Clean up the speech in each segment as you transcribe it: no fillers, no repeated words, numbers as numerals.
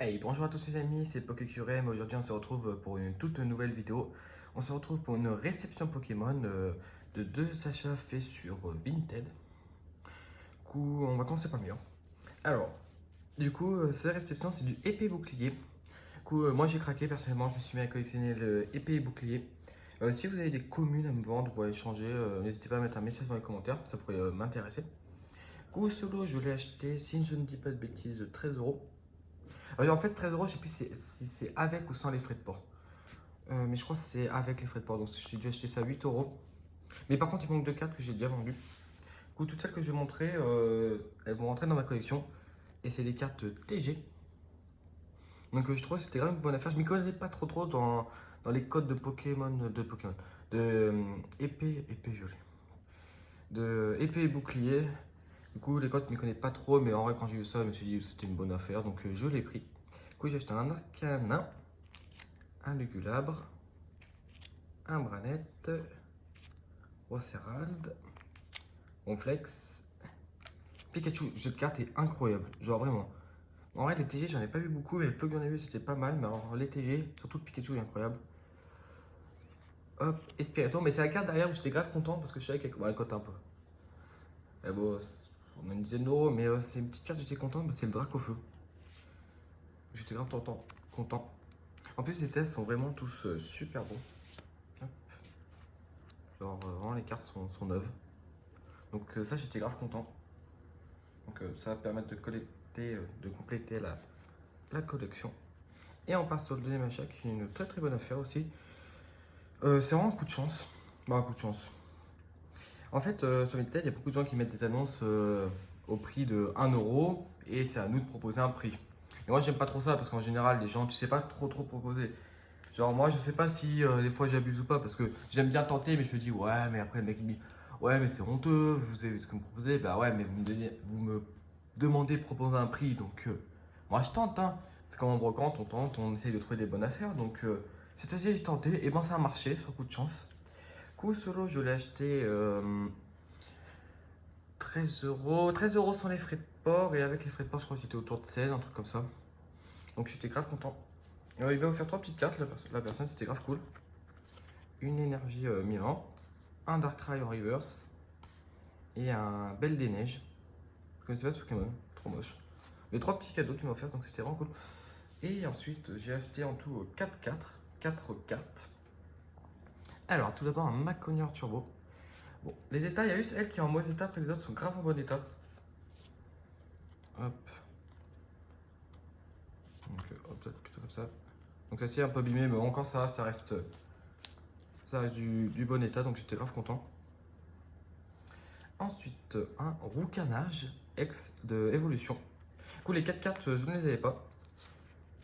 Hey, bonjour à tous les amis, c'est PokéCurem. Aujourd'hui on se retrouve pour une toute nouvelle vidéo. On se retrouve pour une réception Pokémon de deux achats faits sur Vinted. Du coup, on va commencer par le mien. Alors, cette réception c'est du épée bouclier. Du coup, moi j'ai craqué personnellement, je me suis mis à collectionner le épée et bouclier. Si vous avez des communes à me vendre ou à échanger, n'hésitez pas à mettre un message dans les commentaires, ça pourrait m'intéresser. Du coup, solo, je l'ai acheté, si je ne dis pas de bêtises, 13 euros. En fait, 13 euros, je sais plus si c'est avec ou sans les frais de port. Mais je crois que c'est avec les frais de port. Donc j'ai dû acheter ça à 8 euros. Mais par contre, il manque deux cartes que j'ai déjà vendues. Du coup, toutes celles que je vais montrer, elles vont rentrer dans ma collection. Et c'est des cartes TG. Donc je trouve que c'était vraiment une bonne affaire. Je m'y connais pas trop dans les codes de Pokémon. Épée violet. De épée et bouclier. Du coup, les codes, je m'y connais pas trop. Mais en vrai, quand j'ai vu ça, je me suis dit que c'était une bonne affaire. Donc je l'ai pris. Du coup, j'ai acheté un Arcana, un Lugulabre, un Branette, Roserald, Ronflex, Pikachu. Cette carte est incroyable, genre vraiment. En vrai, les TG, j'en ai pas vu beaucoup, mais le peu que j'en ai vu, c'était pas mal. Mais alors, les TG, surtout le Pikachu, est incroyable. Hop, Espiritomb, mais c'est la carte derrière où j'étais grave content parce que je savais qu'elle cote un peu. Et bon, on a une dizaine d'euros, mais c'est une petite carte, j'étais content, c'est le Dracofeu. J'étais grave content. En plus, les tests sont vraiment tous super bons. Hop. Genre, vraiment, les cartes sont neuves. Donc ça, j'étais grave content. Donc ça va permettre de compléter la collection. Et on passe sur le deuxième achat qui est une très bonne affaire aussi. C'est vraiment un coup de chance. Bah, un coup de chance. En fait, sur Vinted, il y a beaucoup de gens qui mettent des annonces au prix de 1 euro et c'est à nous de proposer un prix. Et moi, j'aime pas trop ça parce qu'en général, les gens, tu sais pas trop proposer. Genre, moi, je sais pas si des fois j'abuse ou pas parce que j'aime bien tenter, mais je me dis, ouais, mais après, le mec il me dit, ouais, mais c'est honteux, vous avez ce que vous me proposez. Bah ouais, mais vous me demandez de proposer un prix, donc moi je tente, hein. C'est comme en brocante, on tente, on essaye de trouver des bonnes affaires. Donc cette fois-ci, j'ai tenté, et ben ça a marché, sur coup de chance. Coup solo, je l'ai acheté 13 euros. 13 euros sans les frais de port, et avec les frais de port, je crois que j'étais autour de 16, un truc comme ça. Donc j'étais grave content. Il va offrir 3 petites cartes, la personne, c'était grave cool. Une énergie Milan, un Darkrai en reverse et un Belle des Neiges. Je connaissais pas ce Pokémon, trop moche. Les 3 petits cadeaux qu'il m'a offert, donc c'était vraiment cool. Et ensuite, j'ai acheté en tout 4 cartes. Alors, tout d'abord, un Maconior Turbo. Bon, les états, il y a juste elle qui est en mauvais état, après les autres sont grave en bon état. Hop. Donc, hop, plutôt comme ça. Donc, celle-ci est un peu abîmée, mais encore ça reste du bon état, donc j'étais grave content. Ensuite, un Roucanage X de Evolution. Du coup, les 4 cartes, je ne les avais pas.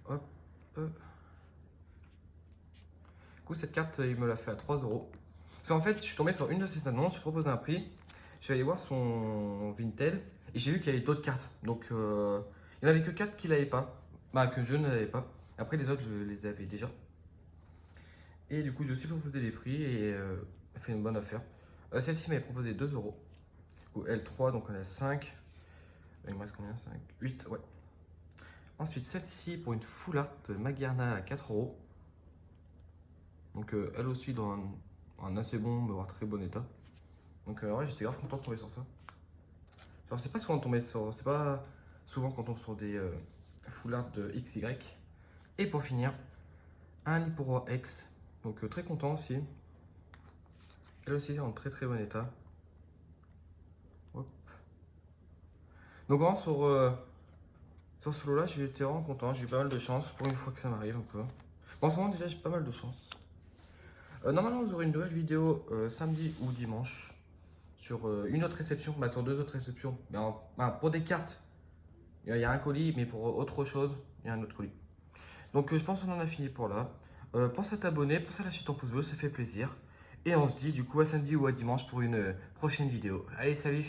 Hop. Du coup, cette carte, il me l'a fait à 3 euros. Parce qu'en fait, je suis tombé sur une de ces annonces, je propose un prix. Je suis allé voir son Vinted et j'ai vu qu'il y avait d'autres cartes. Donc, il n'y en avait que 4 qu'il n'avait pas. Bah, que je n'avais pas. Après, les autres, je les avais déjà. Et du coup, je suis proposé les prix et fait une bonne affaire. Celle-ci m'avait proposé 2 euros. Du coup, L3, donc on a 5. Il me reste combien? 5, 8, ouais. Ensuite, celle-ci pour une full art Magarna à 4 euros. Donc, elle aussi dans un assez bon, voire très bon état. Donc, ouais, j'étais grave content de tomber sur ça. Genre, c'est pas souvent tomber sur. C'est pas souvent qu'on tombe sur des full art de XY. Et pour finir, un Lipporo X. Donc, très content aussi. Elle aussi est en très bon état. Hop. Donc, vraiment, sur ce lot-là, j'étais vraiment content. J'ai eu pas mal de chance pour une fois que ça m'arrive un peu. Bon, en ce moment, déjà, j'ai pas mal de chance. Normalement, vous aurez une nouvelle vidéo samedi ou dimanche sur une autre réception, bah, sur 2 autres réceptions. Mais pour des cartes, il y a un colis, mais pour autre chose, il y a un autre colis. Donc, je pense qu'on en a fini pour là. Pense à t'abonner, pense à lâcher ton pouce bleu, ça fait plaisir. Et on se dit du coup à samedi ou à dimanche pour une prochaine vidéo. Allez, salut!